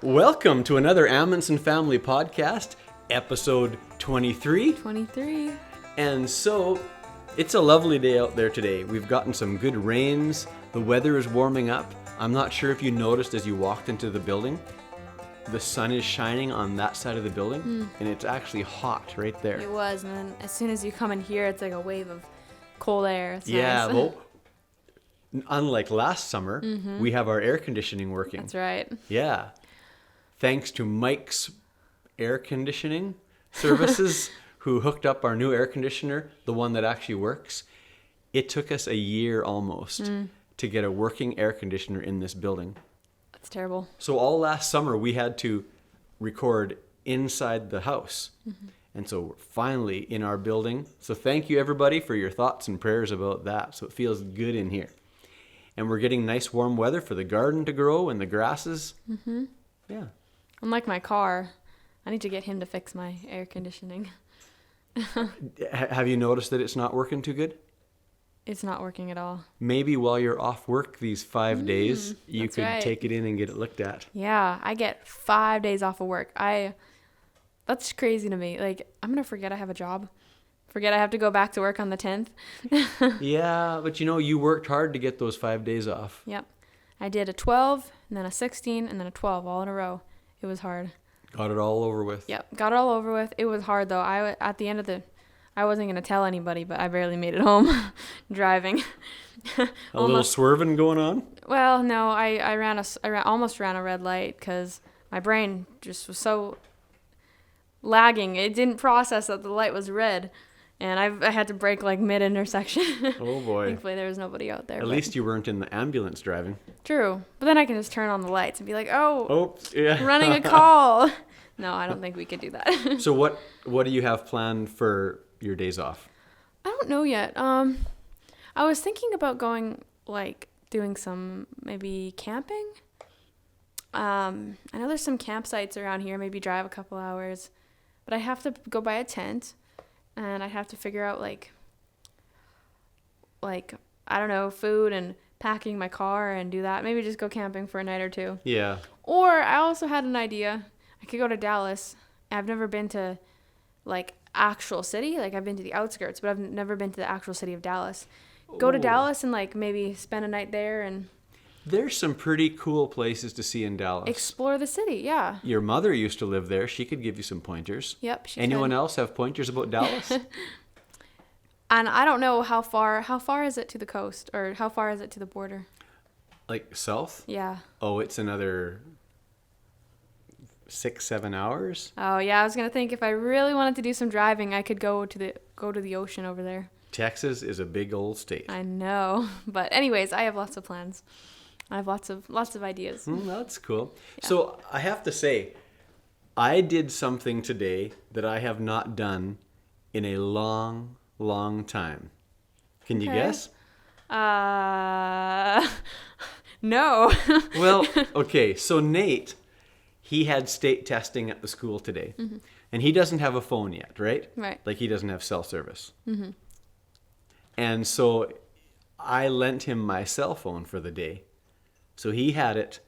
Welcome to another Amundson Family Podcast, episode 23. 23. And so, it's a lovely day out there today. We've gotten some good rains. The weather is warming up. I'm not sure if you noticed as you walked into the building, the sun is shining on that side of the building, and it's actually hot right there. It was, and then as soon as you come in here, it's like a wave of cold air. It's Yeah, nice. well, unlike last summer, we have our air conditioning working. That's right. Yeah. Thanks to Mike's air conditioning services who hooked up our new air conditioner, the one that actually works. It took us a year almost to get a working air conditioner in this building. That's terrible. So all last summer we had to record inside the house. And so we're finally in our building. So thank you everybody for your thoughts and prayers about that. So it feels good in here. And we're getting nice warm weather for the garden to grow and the grasses. Yeah. Unlike my car, I need to get him to fix my air conditioning. Have you noticed that it's not working too good? It's not working at all. Maybe while you're off work these 5 days, you that's could right. take it in and get it looked at. Yeah, I get 5 days off of work. That's crazy to me. Like, I'm going to forget I have a job. Forget I have to go back to work on the 10th. Yeah, but you worked hard to get those 5 days off. Yep. I did a 12, and then a 16, and then a 12 all in a row. It was hard. Got it all over with. Yep, got it all over with. It was hard, though. I wasn't going to tell anybody, but I barely made it home driving. A little swerving going on? Well, no, I almost ran a red light because my brain just was so lagging. It didn't process that the light was red. And I had to brake like mid-intersection. Oh, boy. Thankfully, there was nobody out there. At least you weren't in the ambulance driving. True. But then I can just turn on the lights and be like, Oops, yeah. running a call. No, I don't think we could do that. So what do you have planned for your days off? I don't know yet. I was thinking about doing some maybe camping. I know there's some campsites around here, maybe drive a couple hours. But I have to go buy a tent. And I have to figure out like I don't know, food and packing my car and do that. Maybe just go camping for a night or two. Yeah. Or I also had an idea. I could go to Dallas. I've never been to like actual city. Like I've been to the outskirts, but I've never been to the actual city of Dallas. Go to Dallas and like maybe spend a night there and There's some pretty cool places to see in Dallas. explore the city. Yeah. Your mother used to live there. She could give you some pointers. Yep. She Anyone could. else have pointers about Dallas? And I don't know how far is it to the coast or how far is it to the border? Like south? Yeah. Oh, it's another 6-7 hours. Oh yeah, I was gonna think if I really wanted to do some driving, I could go to the ocean over there. Texas is a big old state. I know, but anyways, I have lots of plans. I have lots of ideas. That's cool. Yeah. So I have to say, I did something today that I have not done in a long, long time. Can you Okay. guess? No. Well, okay. So Nate, he had state testing at the school today, and he doesn't have a phone yet, right? Right. Like he doesn't have cell service. And so I lent him my cell phone for the day. So he had it,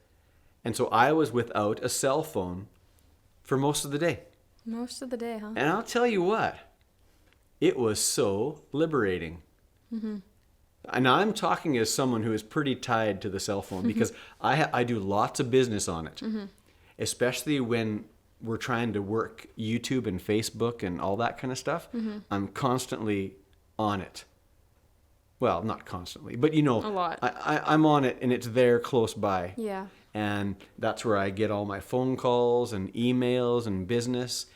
and so I was without a cell phone for most of the day. Most of the day, huh? And I'll tell you what, it was so liberating. And I'm talking as someone who is pretty tied to the cell phone because I do lots of business on it, especially when we're trying to work YouTube and Facebook and all that kind of stuff. I'm constantly on it. Well, not constantly, but A lot. I'm on it and it's there close by. Yeah. And that's where I get all my phone calls and emails and business.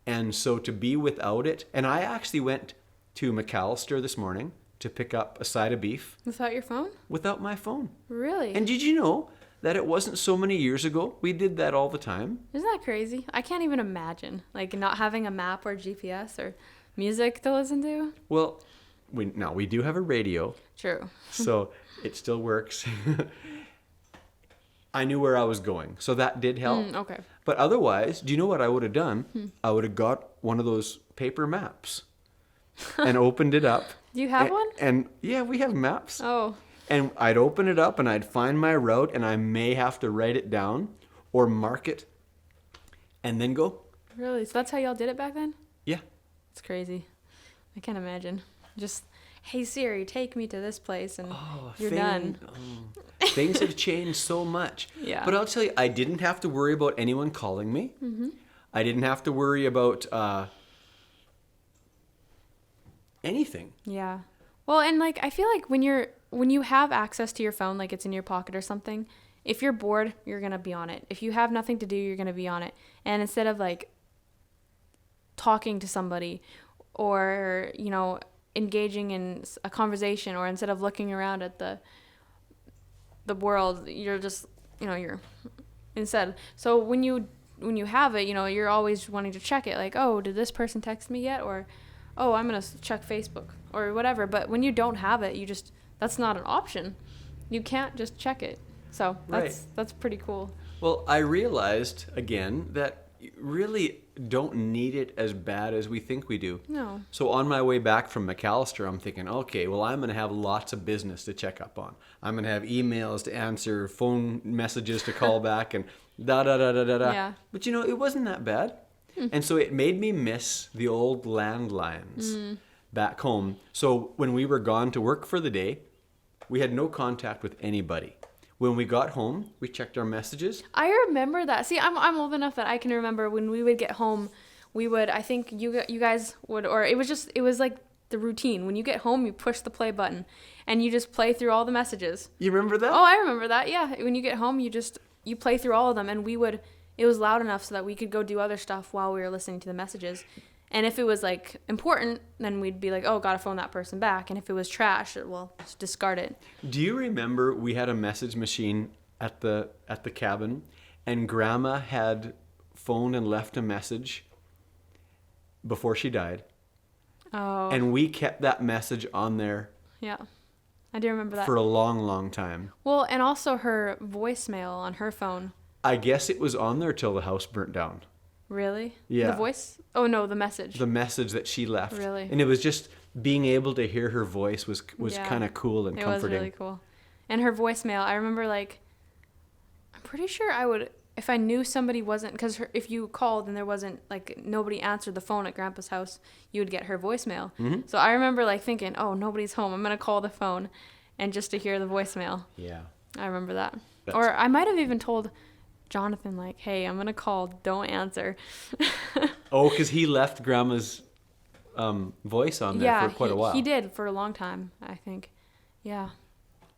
And so to be without it, and I actually went to McAllister this morning to pick up a side of beef Without your phone? without my phone. Really? And did you know that it wasn't so many years ago? We did that all the time. Isn't that crazy? I can't even imagine like not having a map or GPS or music to listen to. Well, we do have a radio, True. so it still works. I knew where I was going, so that did help. Okay. But otherwise, do you know what I would have done? I would have got one of those paper maps and opened it up. Do you have one? And yeah, we have maps. Oh. And I'd open it up and I'd find my route and I may have to write it down. or mark it and then go. Really? So that's how y'all did it back then? Yeah. It's crazy. I can't imagine. Just, hey Siri, take me to this place, and you're done. Things have changed so much. Yeah. But I'll tell you, I didn't have to worry about anyone calling me. Mm-hmm. I didn't have to worry about anything. Yeah. Well, and like I feel like when you have access to your phone, like it's in your pocket or something, if you're bored, you're going to be on it. If you have nothing to do, you're going to be on it. And instead of like talking to somebody or, you know, engaging in a conversation, or instead of looking around at the world, you're just, you know, you're instead. So when you have it, you know, you're always wanting to check it, like, oh, did this person text me yet? Or, oh, I'm going to check Facebook or whatever. But when you don't have it, that's not an option. You can't just check it. So that's pretty cool. Well, I realized again that you really don't need it as bad as we think we do. No. So on my way back from McAllister, I'm thinking, okay, well, I'm going to have lots of business to check up on. I'm going to have emails to answer, phone messages to call back, and da-da-da-da-da-da. Yeah. But, you know, it wasn't that bad. And so it made me miss the old landlines back home. So when we were gone to work for the day, we had no contact with anybody. When we got home, we checked our messages. I remember that. See, I'm old enough that I can remember when we would get home, I think you guys would, or it was like the routine. When you get home, you push the play button and you just play through all the messages. You remember that? Oh, I remember that. Yeah. When you get home, you play through all of them, and it was loud enough so that we could go do other stuff while we were listening to the messages. And if it was like important, then we'd be like, oh, gotta phone that person back. And if it was trash, well, just discard it. Do you remember we had a message machine at the cabin, and Grandma had phoned and left a message before she died? Oh. And we kept that message on there. Yeah. I do remember that. For a long, long time. Well, and also her voicemail on her phone. I guess it was on there till the house burnt down. Really? Yeah. The voice? Oh, no, the message. The message that she left. Really? And it was just being able to hear her voice was kind of cool and comforting. It was really cool. And her voicemail, I remember, like, I'm pretty sure I would, if I knew somebody wasn't, because if you called and there wasn't, like, nobody answered the phone at Grandpa's house, you would get her voicemail. Mm-hmm. So I remember, like, thinking, oh, nobody's home. I'm going to call the phone, and just to hear the voicemail. Yeah. I remember that. Or I might have even told Jonathan, like, hey, I'm going to call, don't answer. Oh, because he left Grandma's voice on there for quite a while. He did for a long time, I think. Yeah.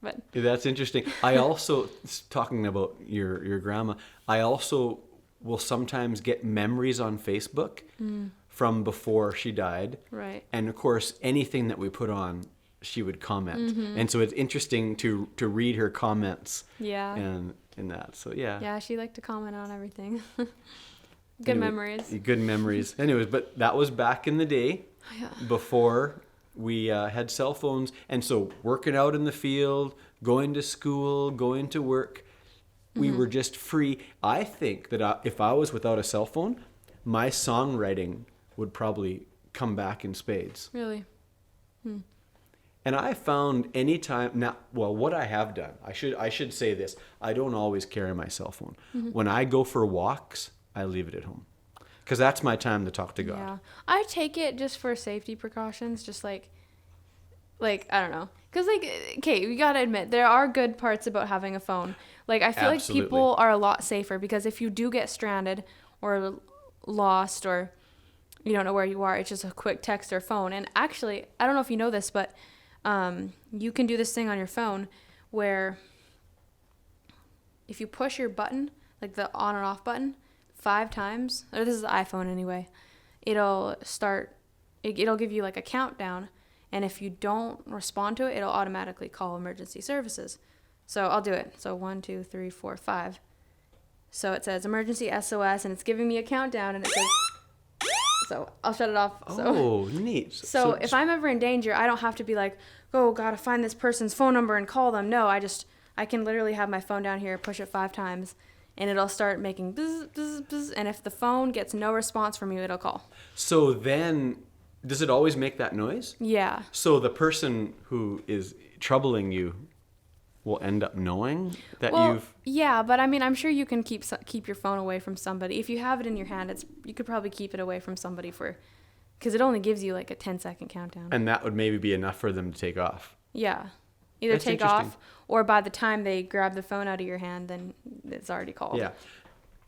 But that's interesting. I also, talking about your grandma, I also will sometimes get memories on Facebook from before she died. Right. And of course, anything that we put on, she would comment. Mm-hmm. And so it's interesting to read her comments. Yeah. And that. So yeah. Yeah, she liked to comment on everything. Good memories. Good memories. Anyways, but that was back in the day before we had cell phones. And so working out in the field, going to school, going to work, we were just free. I think that if I was without a cell phone, my songwriting would probably come back in spades. Really? And I found what I have done, I should say this, I don't always carry my cell phone. Mm-hmm. When I go for walks, I leave it at home. Because that's my time to talk to God. Yeah. I take it just for safety precautions, just like I don't know. Because, like, okay, we got to admit, there are good parts about having a phone. Like, I feel like people are a lot safer, because if you do get stranded or lost or you don't know where you are, it's just a quick text or phone. And actually, I don't know if you know this, but you can do this thing on your phone where if you push your button, like the on and off button, 5 times, or this is the iPhone anyway, it'll give you like a countdown, and if you don't respond to it, it'll automatically call emergency services. So I'll do it. So 1, 2, 3, 4, 5. So it says emergency SOS, and it's giving me a countdown, and it says, so I'll shut it off. Oh, neat. So if I'm ever in danger, I don't have to be like, oh, gotta find this person's phone number and call them. No, I can literally have my phone down here, push it 5 times, and it'll start making buzz, buzz, buzz. And if the phone gets no response from you, it'll call. So then, does it always make that noise? Yeah. So the person who is troubling you will end up knowing that Well, you've... yeah, but I mean, I'm sure you can keep your phone away from somebody. If you have it in your hand, you could probably keep it away from somebody because it only gives you like a 10-second countdown. And that would maybe be enough for them to take off. Yeah. Either That's take off, or by the time they grab the phone out of your hand, then it's already called. Yeah.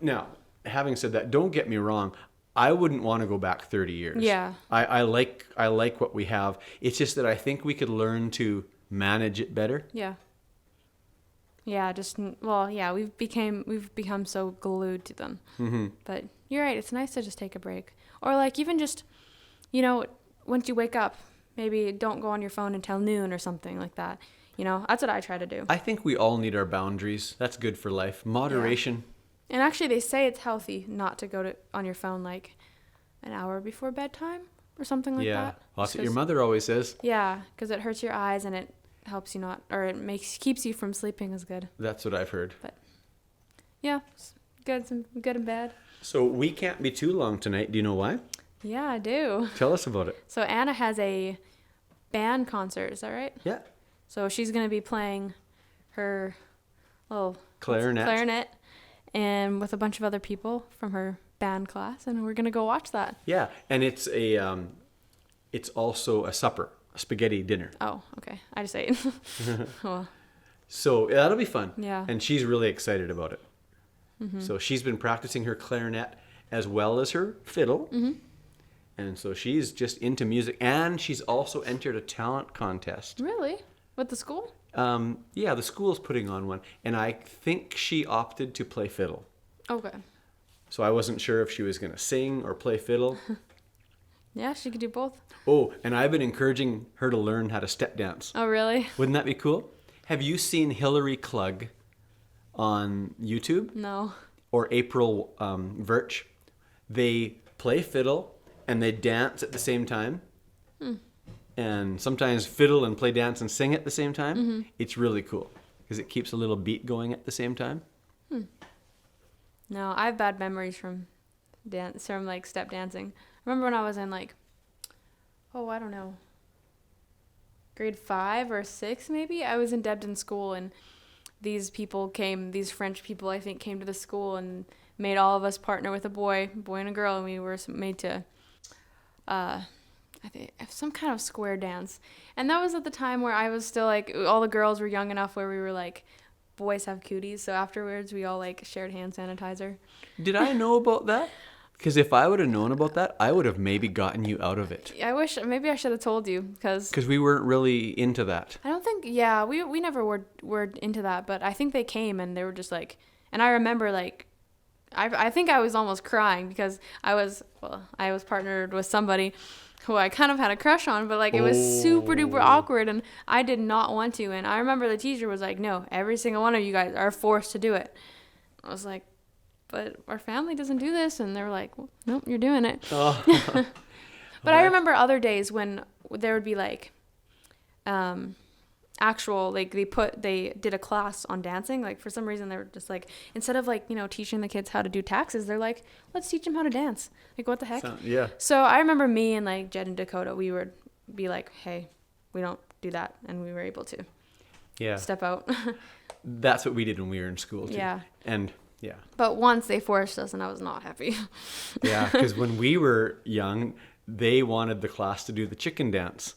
Now, having said that, don't get me wrong. I wouldn't want to go back 30 years. Yeah. I like what we have. It's just that I think we could learn to manage it better. Yeah. Yeah, we've become so glued to them. Mm-hmm. But you're right, it's nice to just take a break. Or like even just, once you wake up, maybe don't go on your phone until noon or something like that. That's what I try to do. I think we all need our boundaries. That's good for life. Moderation. Yeah. And actually, they say it's healthy not to go on your phone like an hour before bedtime or something like that. Well, that's what your mother always says. Yeah, because it hurts your eyes and it helps you not, or keeps you from sleeping as good. That's what I've heard. But yeah, good and bad. So we can't be too long tonight. Do you know why? Yeah, I do. Tell us about it. So Anna has a band concert. Is that right? Yeah. So she's gonna be playing her little clarinet. And with a bunch of other people from her band class, and we're gonna go watch that. Yeah, and it's also a supper, a spaghetti dinner. Oh, okay. I just ate. Well, so that'll be fun. Yeah. And she's really excited about it. Mm-hmm. So she's been practicing her clarinet as well as her fiddle. Mm-hmm. And so she's just into music, and she's also entered a talent contest. Really? With the school? Yeah, the school's putting on one, and I think she opted to play fiddle. Okay. So I wasn't sure if she was going to sing or play fiddle. Yeah, she could do both. Oh, and I've been encouraging her to learn how to step dance. Oh, really? Wouldn't that be cool? Have you seen Hillary Klug on YouTube? No. Or April Virch? They play fiddle and they dance at the same time. And sometimes fiddle and play dance and sing at the same time. Mm-hmm. It's really cool because it keeps a little beat going at the same time. No, I have bad memories from like step dancing. I remember when I was in I don't know, grade 5 or 6 maybe. I was in Debden school, and these French people I think came to the school and made all of us partner with a boy and a girl, and we were made to I think some kind of square dance. And that was at the time where I was still all the girls were young enough where we were boys have cooties. So afterwards we all shared hand sanitizer. Did I know about that? Because if I would have known about that, I would have maybe gotten you out of it. I wish maybe I should have told you because we weren't really into that. I don't think, we never were into that, but I think they came and they were just and I remember I think I was almost crying because I was partnered with somebody who I kind of had a crush on, but it was super duper awkward and I did not want to. And I remember the teacher was like, no, every single one of you guys are forced to do it. I was like, but our family doesn't do this. And they were like, well, nope, you're doing it. Oh. But I remember other days when there would be actual, they did a class on dancing. For some reason they were just instead of teaching the kids how to do taxes, they're like, let's teach them how to dance. What the heck? Yeah. So I remember me and Jed and Dakota, we would be hey, we don't do that. And we were able to step out. That's what we did when we were in school too. Yeah. And yeah. But once they forced us and I was not happy. Yeah, because when we were young, they wanted the class to do the chicken dance.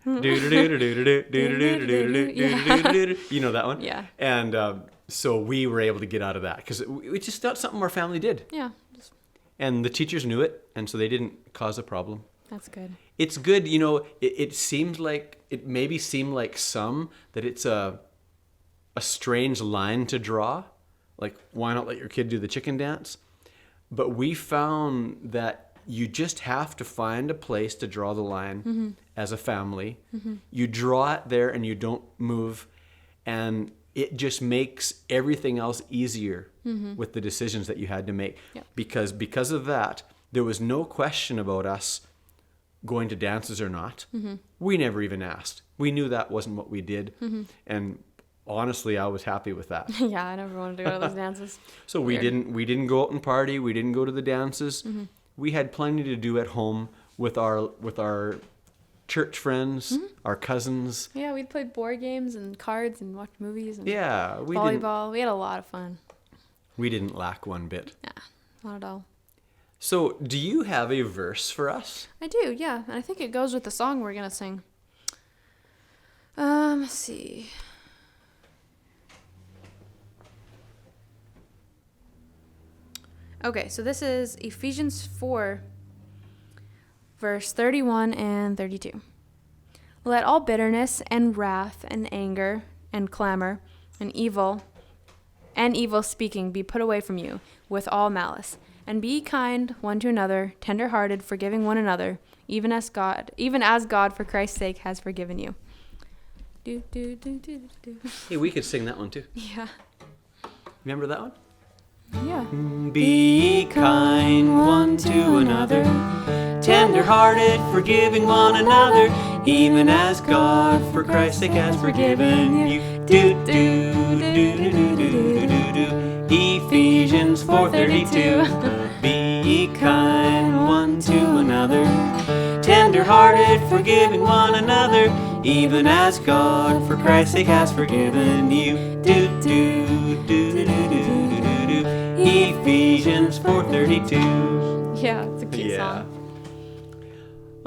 You know that one? Yeah. And so we were able to get out of that because it's just not something our family did. Yeah. And the teachers knew it, and so they didn't cause a problem. That's good. It's good, it seems it maybe seemed like some that it's a strange line to draw. Why not let your kid do the chicken dance? But we found that you just have to find a place to draw the line as a family. Mm-hmm. You draw it there and you don't move. And it just makes everything else easier with the decisions that you had to make. Yep. Because of that, there was no question about us going to dances or not. Mm-hmm. We never even asked. We knew that wasn't what we did. Mm-hmm. And honestly, I was happy with that. Yeah, I never wanted to go to those dances. So we didn't go out and party. We didn't go to the dances. Mm-hmm. We had plenty to do at home with our church friends, our cousins. Yeah, we'd play board games and cards and watch movies and Yeah, volleyball. We had a lot of fun. we didn't lack one bit. Yeah, not at all. So, do you have a verse for us? I do, yeah. And I think it goes with the song we're going to sing. Let's see. Okay, so this is Ephesians 4, verse 31 and 32. Let all bitterness and wrath and anger and clamor and evil speaking be put away from you with all malice. And be kind one to another, tender-hearted, forgiving one another, even as God for Christ's sake has forgiven you. Do, do, do, do, do. Hey, we could sing that one too. Yeah. Remember that one? Yeah. Be kind one to another, tender-hearted, forgiving one another, even as God for Christ's sake has forgiven you. Do, do, do, do, do, do, do, do, do. Ephesians 4:32. Be kind one to another, tender-hearted, forgiving one another, even as God for Christ's sake has forgiven you. Do, do, do, do, do, do, do, do. Ephesians 4:32. Yeah, it's a cute song.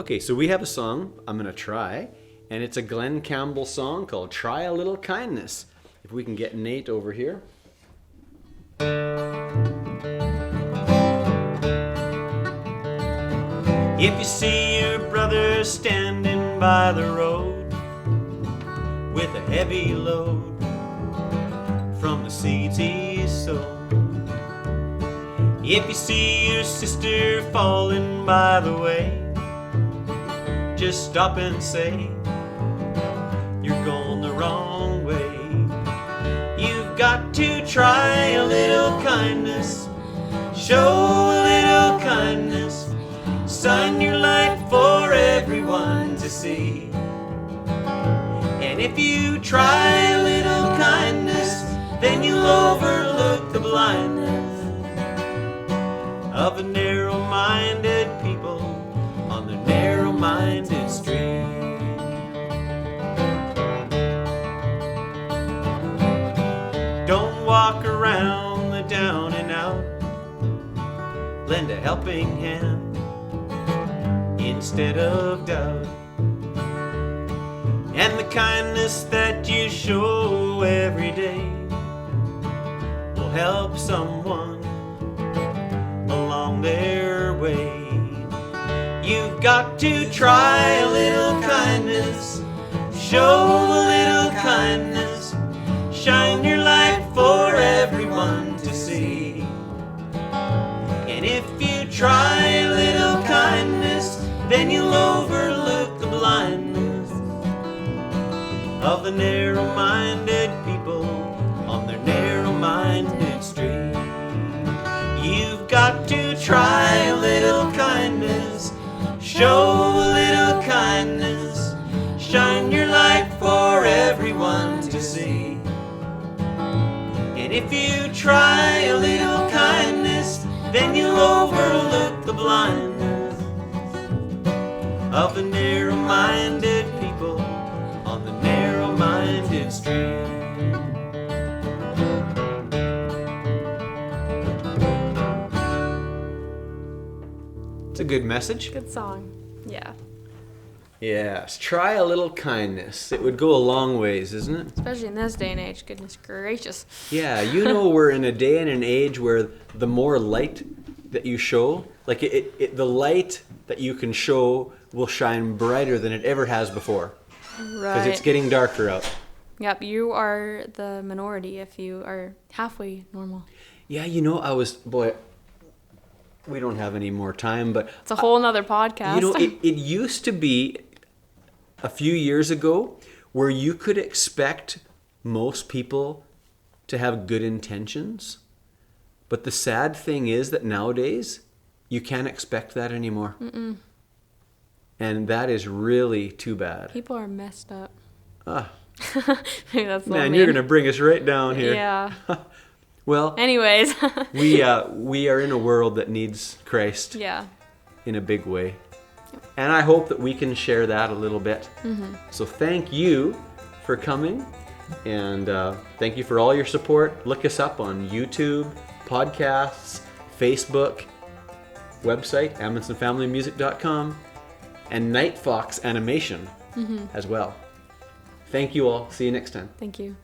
Okay, so we have a song I'm going to try, and it's a Glen Cambell song called Try a Little Kindness. If we can get Nate over here. If you see your brother standing by the road with a heavy load from the seeds he sowed, if you see your sister falling by the way, just stop and say, you're going the wrong way. You've got to try a little kindness, show a little kindness, sign your life for everyone to see. And if you try a little kindness, then you'll overlook the blindness of the narrow-minded people on the narrow-minded street. Don't walk around the down and out, lend a helping hand instead of doubt. And the kindness that you show every day will help someone along their way. You've got to try a little kindness, show a little kindness, shine your light for everyone to see. And if you try a little kindness, then you'll overlook the blindness of the narrow-minded people on their narrow-minded street. You've got to try a little kindness, show a little kindness, shine your light for everyone to see. And if you try a little kindness, then you'll overlook the blindness of the narrow-minded people on the narrow-minded street. It's a good message. Good song. Yeah. Yes, try a little kindness. It would go a long ways, isn't it? Especially in this day and age. Goodness gracious. Yeah, you know we're in a day and an age where the more light that you show, like the light that you can show will shine brighter than it ever has before. Right. Because it's getting darker out. Yep, you are the minority if you are halfway normal. Yeah, you know, we don't have any more time, but It's a whole nother podcast. you know, it used to be a few years ago where you could expect most people to have good intentions. But the sad thing is that nowadays you can't expect that anymore. Mm-mm. And that is really too bad. People are messed up. Ah, Maybe that's a little man, mean. you're going to bring us right down here. Yeah. Well, Anyways. we are in a world that needs Christ Yeah. in a big way. And I hope that we can share that a little bit. So thank you for coming, and thank you for all your support. Look us up on YouTube, podcasts, Facebook, website, AmundsonFamilyMusic.com, and Night Fox Animation as well. Thank you all. See you next time. Thank you.